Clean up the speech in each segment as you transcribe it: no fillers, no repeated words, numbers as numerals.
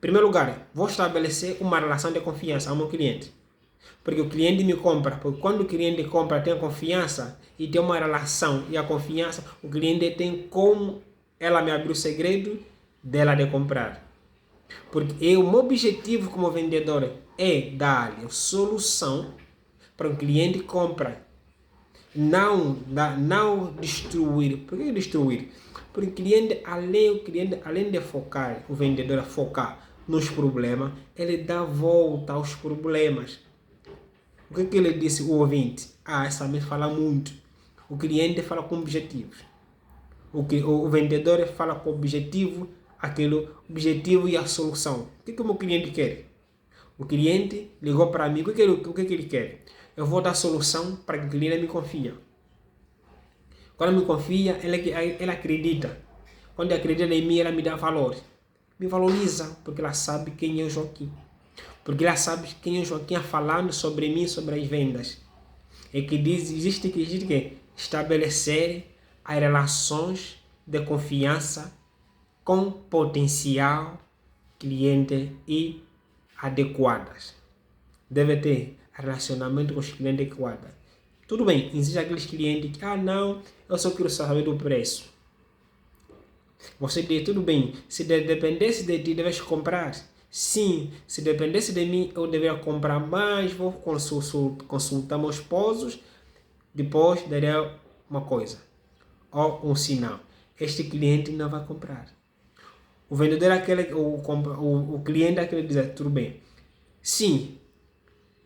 primeiro lugar, vou estabelecer uma relação de confiança ao meu cliente. Porque o cliente me compra, porque quando o cliente compra, tem confiança e tem uma relação e a confiança, o cliente tem como ela me abrir o segredo dela de comprar. Porque o meu objetivo como vendedor é dar-lhe solução para o cliente comprar. Não destruir. Por que destruir? Porque o cliente, além de focar, o vendedor a focar nos problemas, ele dá volta aos problemas. O que ele disse, o ouvinte? Essa me fala muito. O cliente fala com objetivos. O vendedor fala com objetivo, aquele objetivo e a solução. O que o meu cliente quer? O cliente ligou para mim, o que ele quer? Eu vou dar solução para que o cliente me confie. Quando me confia, ele acredita. Quando acredita em mim, ela me dá valor. Me valoriza, porque ela sabe quem é o Joaquim. Porque ela sabe quem é o Joaquim falando sobre mim, sobre as vendas. É que existe que estabelecer as relações de confiança com potencial cliente e adequadas. Deve ter relacionamento com os clientes adequados. Tudo bem, existem aqueles clientes que, não, eu só quero saber do preço. Você diz, tudo bem, se dependesse de ti, deves comprar. Sim, se dependesse de mim, eu deveria comprar mais, vou consultar meus esposos, depois daria uma coisa, ou um sinal. Este cliente não vai comprar. O vendedor o cliente aquele diz, tudo bem. Sim,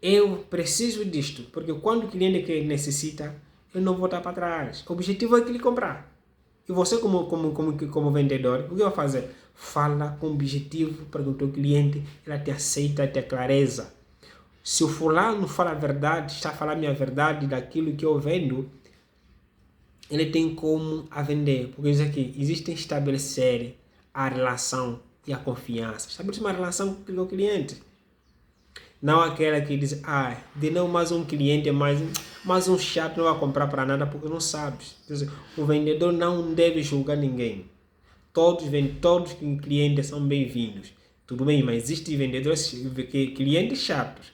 eu preciso disto, porque quando o cliente que necessita, eu não vou estar para trás. O objetivo é que ele comprar. E você como vendedor, o que vai fazer? Fala com objetivo para que o teu cliente ele te aceita, te clareza. Se o fulano fala a verdade, está a falar a minha verdade daquilo que eu vendo, ele tem como a vender. Porque isso aqui, existe estabelecer a relação e a confiança. Estabelecer uma relação com o cliente. Não aquela que diz, de não mais um cliente, mais um chato, não vai comprar para nada porque não sabes. O vendedor não deve julgar ninguém. Todos os clientes são bem-vindos. Tudo bem, mas existem vendedores, clientes chatos.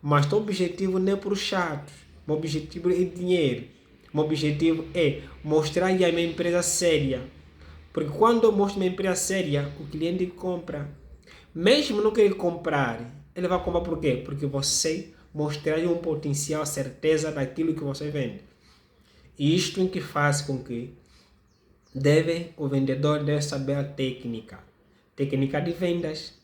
Mas o objetivo não é para os chatos. O objetivo é dinheiro. O objetivo é mostrar a minha empresa séria. Porque quando eu mostro minha empresa séria, o cliente compra. Mesmo não querer comprar, ele vai comprar por quê? Porque você mostrar um potencial, certeza daquilo que você vende. E isto é que faz com que o vendedor deve saber a técnica de vendas.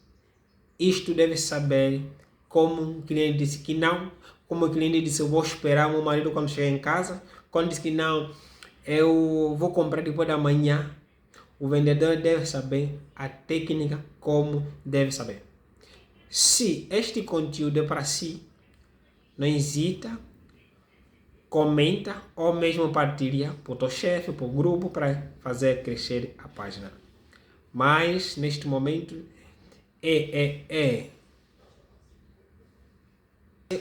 Isto deve saber como o cliente disse que não, como o cliente disse, eu vou esperar meu marido quando chegar em casa, quando disse que não, eu vou comprar depois da manhã. O vendedor deve saber a técnica, como deve saber. Se este conteúdo é para si, não hesita, comenta ou mesmo partilha para o teu chefe, para o grupo, para fazer crescer a página. Mas, neste momento, é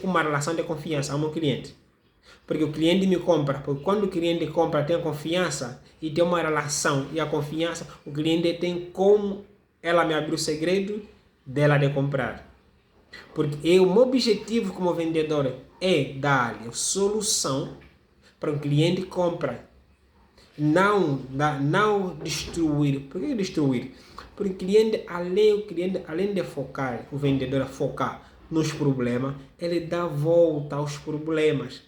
uma relação de confiança ao meu cliente. Porque o cliente me compra, porque quando o cliente compra, tem confiança e tem uma relação e a confiança, o cliente tem como ela me abrir o segredo dela de comprar. Porque o meu objetivo como vendedor é dar-lhe solução para o cliente comprar. Não destruir. Por que destruir? Porque o cliente, além de focar, o vendedor a focar nos problemas, ele dá volta aos problemas.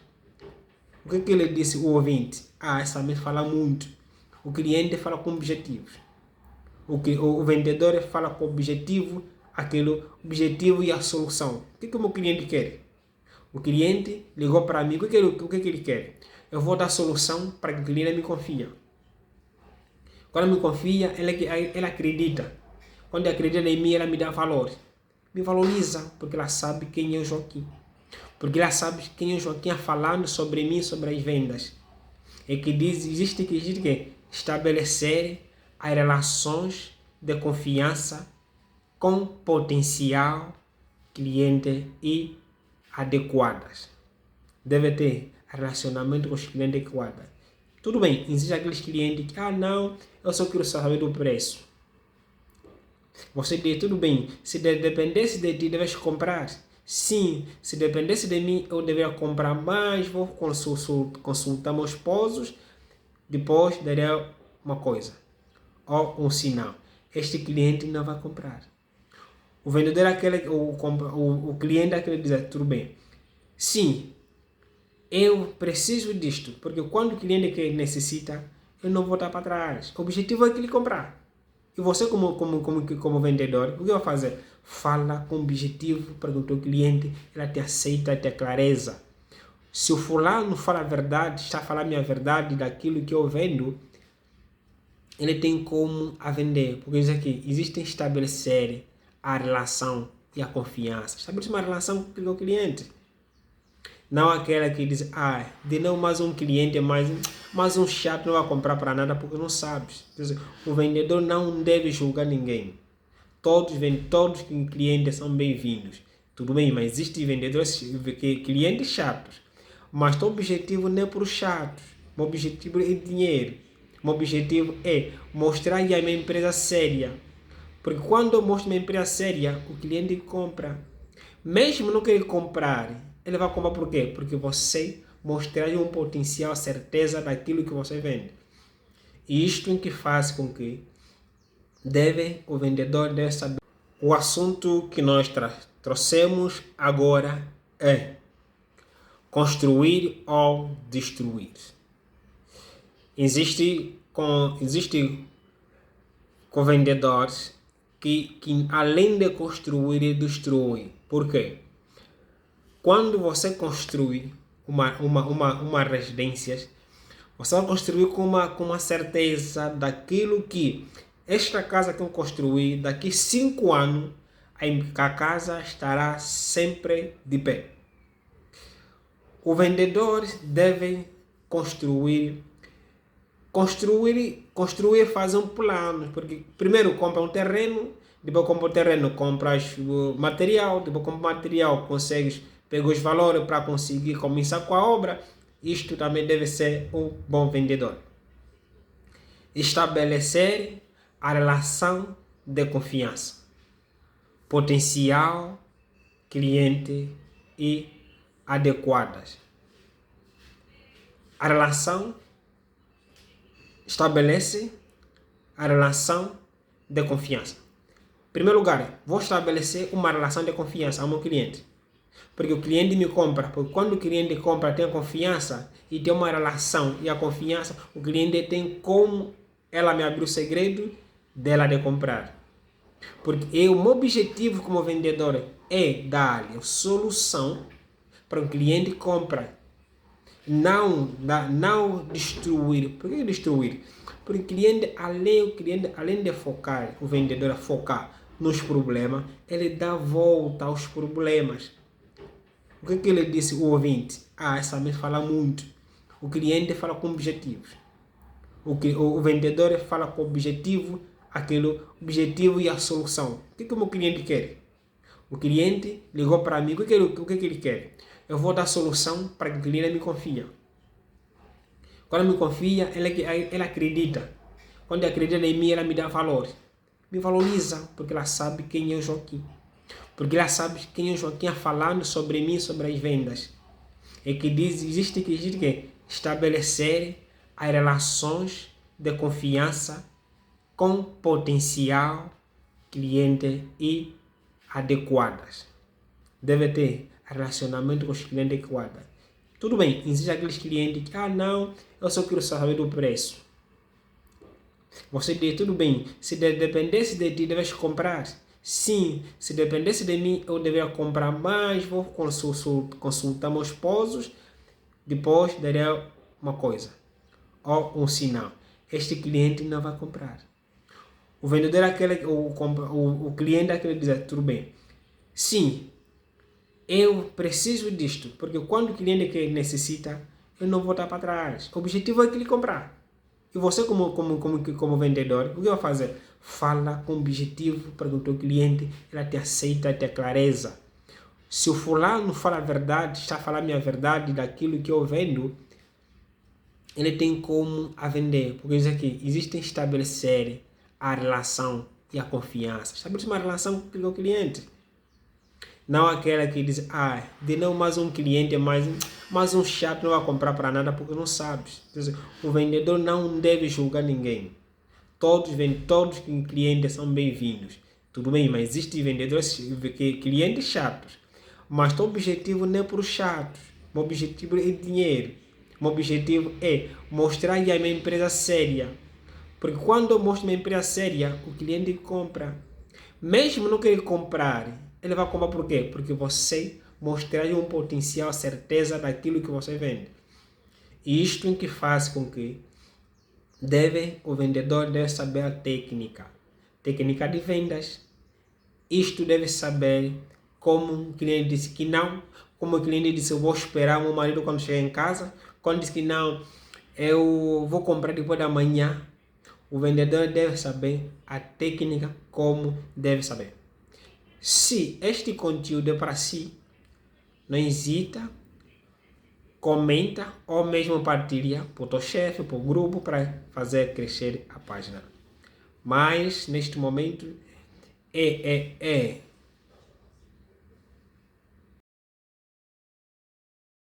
O que ele disse, o ouvinte? Essa me fala muito. O cliente fala com objetivos. O vendedor fala com objetivo, aquele objetivo e a solução. O que o meu cliente quer? O cliente ligou para mim, o que ele quer? Eu vou dar solução para que o cliente me confie. Quando me confia, ele acredita. Quando acredita em mim, ela me dá valor. Me valoriza, porque ela sabe quem é o Joaquim. Porque ela sabe quem é o Joaquim falando sobre mim, sobre as vendas. É que existe que estabelecer as relações de confiança com potencial cliente e adequadas. Deve ter relacionamento com os clientes adequados. Tudo bem, existem aqueles clientes que, não, eu só quero saber do preço. Você diz, tudo bem, se dependesse de ti, deves comprar. Sim, se dependesse de mim, eu deveria comprar mais, vou consultar meus esposos, depois daria uma coisa, ou um sinal. Este cliente não vai comprar. O vendedor é aquele, o cliente é aquele que diz, tudo bem, sim, eu preciso disto, porque quando o cliente que necessita, eu não vou estar para trás. O objetivo é que ele comprar. E você, como vendedor, o que vai fazer? Fala com objetivo para que o teu cliente ela te aceita, te clareza. Se o fulano fala a verdade, está a falar a minha verdade daquilo que eu vendo, ele tem como a vender. Porque isso aqui, existe estabelecer a relação e a confiança. Estabelecer uma relação com o cliente. Não aquela que diz, de não mais um cliente, mais um chato, não vai comprar para nada porque não sabes. O vendedor não deve julgar ninguém. Todos os clientes são bem-vindos. Tudo bem, mas existem vendedores, clientes chatos. Mas o objetivo não é para os chatos. O objetivo é dinheiro. O objetivo é mostrar que é uma empresa séria. Porque quando eu mostro uma empresa séria, o cliente compra. Mesmo não querer comprar, ele vai comprar por quê? Porque você mostrar um potencial, certeza daquilo que você vende. E isto em que faz com que o vendedor deve saber. O assunto que nós trouxemos agora é construir ou destruir. Existe com vendedores que além de construir, destrói. Por quê? Quando você construi uma residência, você vai construir com uma certeza daquilo que esta casa que eu construí, daqui 5 anos, a casa estará sempre de pé. O vendedor deve construir, fazer um plano, porque primeiro compra um terreno, depois compra o terreno, compras o material, depois compra o material, consegues pegar os valores para conseguir começar com a obra. Isto também deve ser um bom vendedor. Estabelecer a relação de confiança, potencial, cliente e adequadas. A relação estabelece a relação de confiança. Em primeiro lugar, vou estabelecer uma relação de confiança ao meu cliente. Porque o cliente me compra. Porque quando o cliente compra, tem confiança e tem uma relação. E a confiança, o cliente tem como ela me abrir o segredo dela de comprar. Porque o meu objetivo como vendedor é dar solução para o cliente comprar. Não destruir. Por que destruir? Porque o cliente, além de focar, o vendedor a focar nos problemas, ele dá volta aos problemas. O que ele disse, o ouvinte? Essa me fala muito. O cliente fala com objetivos. O vendedor fala com objetivo, aquele objetivo e a solução. O que o meu cliente quer? O cliente ligou para mim, o que ele quer? Eu vou dar solução para que o cliente me confie. Quando me confia, ele acredita. Quando acredita em mim, ela me dá valor. Me valoriza, porque ela sabe quem é o Joaquim. Porque ela sabe quem é o Joaquim falando sobre mim, sobre as vendas. É que existe que estabelecer as relações de confiança com potencial cliente e adequadas. Deve ter relacionamento com os clientes adequados. Tudo bem, existem aqueles clientes que, não, eu só quero saber do preço. Você diz, tudo bem, se dependesse de ti, deves comprar. Sim, se dependesse de mim, eu deveria comprar mais, vou consultar meus esposos, depois daria uma coisa, ou um sinal. Este cliente não vai comprar. O vendedor é aquele, o cliente é aquele que diz, tudo bem, sim, eu preciso disto, porque quando o cliente que necessita, eu não vou estar para trás. O objetivo é que ele comprar. E você como vendedor, o que vai fazer? Fala com objetivo para que o teu cliente ela te aceita, te clareza. Se o fulano fala a verdade, está a falar a minha verdade daquilo que eu vendo, ele tem como a vender. Porque isso aqui, existe estabelecer a relação e a confiança. Estabeleça uma relação com o cliente. Não aquela que diz, de não mais um cliente, mais um chato, não vai comprar para nada porque não sabes. O vendedor não deve julgar ninguém. Todos os clientes são bem-vindos. Tudo bem, mas existem vendedores, clientes chatos. Mas o objetivo não é para os chatos. O objetivo é dinheiro. O objetivo é mostrar que é uma empresa séria. Porque quando eu mostro uma empresa séria, o cliente compra. Mesmo não querer comprar, ele vai comprar por quê? Porque você mostrar um potencial, certeza daquilo que você vende. E isto em que faz com que o vendedor deve saber a técnica de vendas. Isto deve saber como o cliente disse que não, como o cliente disse eu vou esperar meu marido quando chegar em casa, quando disse que não, eu vou comprar depois da manhã. O vendedor deve saber a técnica como deve saber. Se este conteúdo é para si, não hesita, comenta ou mesmo partilha para o teu chefe, para o grupo, para fazer crescer a página. Mas neste momento é